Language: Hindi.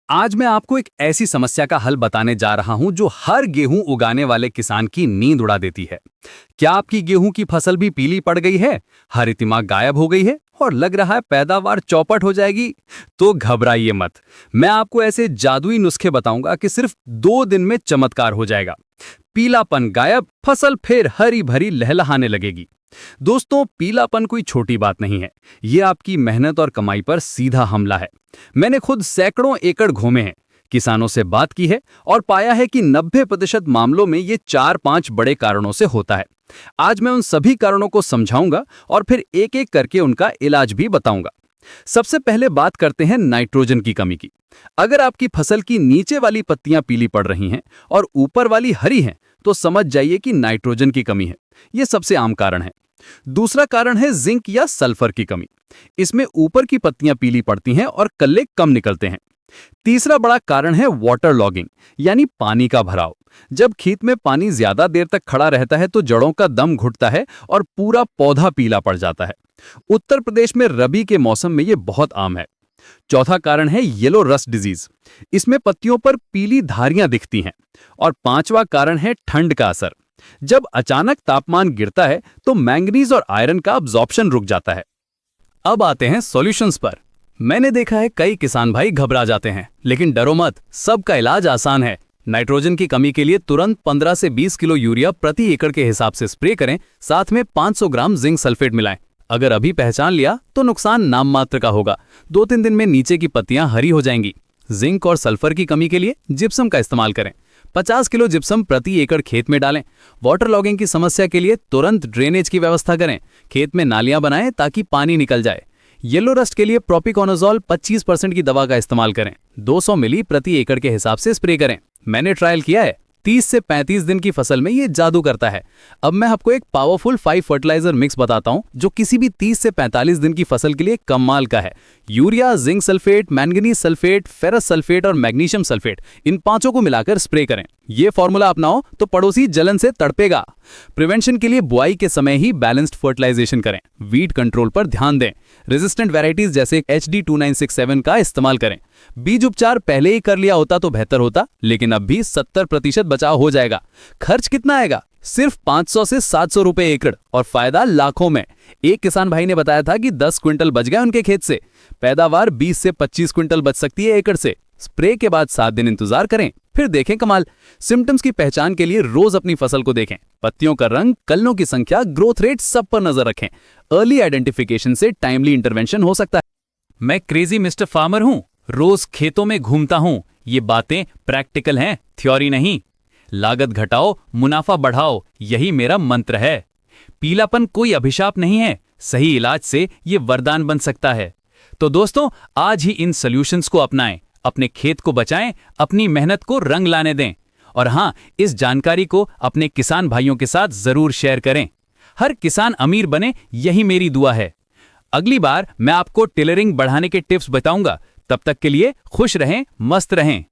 आज मैं आपको एक ऐसी समस्या का हल बताने जा रहा हूं जो हर गेहूं उगाने वाले किसान की नींद उड़ा देती है। क्या आपकी गेहूं की फसल भी पीली पड़ गई है, हरितिमा गायब हो गई है और लग रहा है पैदावार चौपट हो जाएगी? तो घबराइए मत। मैं आपको ऐसे जादुई नुस्खे बताऊंगा कि सिर्फ 2 दिन में चमत्कार हो जाएगा। पीलापन गायब, फसल फिर हरी भरी लहलहाने लगेगी। दोस्तों, पीलापन कोई छोटी बात नहीं है। ये आपकी मेहनत और कमाई पर सीधा हमला है। मैंने खुद सैकड़ों एकड़ घूमे हैं, किसानों से बात की है और पाया है कि 90% मामलों में ये 4-5 बड़े कारणों से होता है। आज मैं उन सभी कारणों को समझाऊंगा और फिर एक एक करके उनका इलाज भी बताऊंगा। सबसे पहले बात करते हैं नाइट्रोजन की कमी की। अगर आपकी फसल की नीचे वाली पत्तियां पीली पड़ रही हैं और ऊपर वाली हरी हैं, तो समझ जाइए कि नाइट्रोजन की कमी है। यह सबसे आम कारण है। दूसरा कारण है जिंक या सल्फर की कमी। इसमें ऊपर की पत्तियां पीली पड़ती हैं और कल्ले कम निकलते हैं। तीसरा बड़ा कारण है वाटर लॉगिंग, यानी पानी का भराव। जब खेत में पानी ज्यादा देर तक खड़ा रहता है तो जड़ों का दम घुटता है और पूरा पौधा पीला पड़ जाता है। उत्तर प्रदेश में रबी के मौसम में यह बहुत आम है। चौथा कारण है येलो रस्ट डिजीज। इसमें पत्तियों पर पीली धारियां दिखती हैं। और पांचवा कारण है ठंड का असर। जब अचानक तापमान गिरता है तो मैंगनीज और आयरन का अब्जॉर्प्शन रुक जाता है। अब आते हैं सॉल्यूशंस पर। मैंने देखा है कई किसान भाई घबरा जाते हैं, लेकिन डरो मत, सबका इलाज आसान है। नाइट्रोजन की कमी के लिए तुरंत 15 से 20 किलो यूरिया प्रति एकड़ के हिसाब से स्प्रे करें, साथ में 500 ग्राम जिंक सल्फेट मिलाएं। अगर अभी पहचान लिया तो नुकसान नाम मात्र का होगा। 2-3 दिन में नीचे की पत्तियां हरी हो जाएंगी। जिंक और सल्फर की कमी के लिए जिप्सम का इस्तेमाल करें। 50 किलो जिप्सम प्रति एकड़ खेत में डालें। वाटर लॉगिंग की समस्या के लिए तुरंत ड्रेनेज की व्यवस्था करें। खेत में नालियां बनाएं ताकि पानी निकल जाए। येलो रस्ट के लिए प्रोपिकोनाजोल 25% की दवा का इस्तेमाल करें। 200 मिली प्रति एकड़ के हिसाब से स्प्रे करें। मैंने ट्रायल किया है, 30 से 35 दिन की फसल में ये जादू करता है। अब मैं आपको एक पावरफुल 5 फर्टिलाइजर मिक्स बताता हूं जो किसी भी 30 से 45 दिन की फसल के लिए कमाल का है। Urea, zinc sulphate, manganese sulphate, ferrous sulphate और मैग्नीशियम सल्फेट, इन पांचों को मिलाकर स्प्रे करें। ये फॉर्मूला अपनाओ तो पड़ोसी जलन से तड़पेगा। प्रिवेंशन के लिए बुआई के समय ही बैलेंस्ड फर्टिलाइजेशन करें। वीड कंट्रोल पर ध्यान दें। रेजिस्टेंट वैरायटीज जैसे HD 2967 का इस्तेमाल करें। बीज उपचार पहले ही कर लिया होता तो बेहतर होता, लेकिन अब भी 70% बचाव हो जाएगा। खर्च कितना आएगा? सिर्फ 500 से 700 रुपए एकड़ और फायदा लाखों में। एक किसान भाई ने बताया था कि 10 क्विंटल बच गए उनके खेत से। पैदावार 20 से 25 क्विंटल बच सकती है एकड़ से। स्प्रे के बाद 7 दिन इंतजार करें, फिर देखें कमाल। सिम्टम्स की पहचान के लिए रोज अपनी फसल को देखें। पत्तियों का रंग, कलनों की संख्या, ग्रोथ रेट, सब पर नजर रखें। अर्ली आइडेंटिफिकेशन से टाइमली इंटरवेंशन हो सकता है। मैं क्रेजी मिस्टर फार्मर हूं, रोज खेतों में घूमता हूं। ये बातें प्रैक्टिकल हैं, थ्योरी नहीं। लागत घटाओ, मुनाफा बढ़ाओ, यही मेरा मंत्र है। पीलापन कोई अभिशाप नहीं है, सही इलाज से ये वरदान बन सकता है। तो दोस्तों, आज ही इन सॉल्यूशंस को अपनाएं, अपने खेत को बचाएं, अपनी मेहनत को रंग लाने दें। और हां, इस जानकारी को अपने किसान भाइयों के साथ जरूर शेयर करें। हर किसान अमीर बने, यही मेरी दुआ है। अगली बार मैं आपको टेलरिंग बढ़ाने के टिप्स बताऊंगा। तब तक के लिए खुश रहें, मस्त रहें।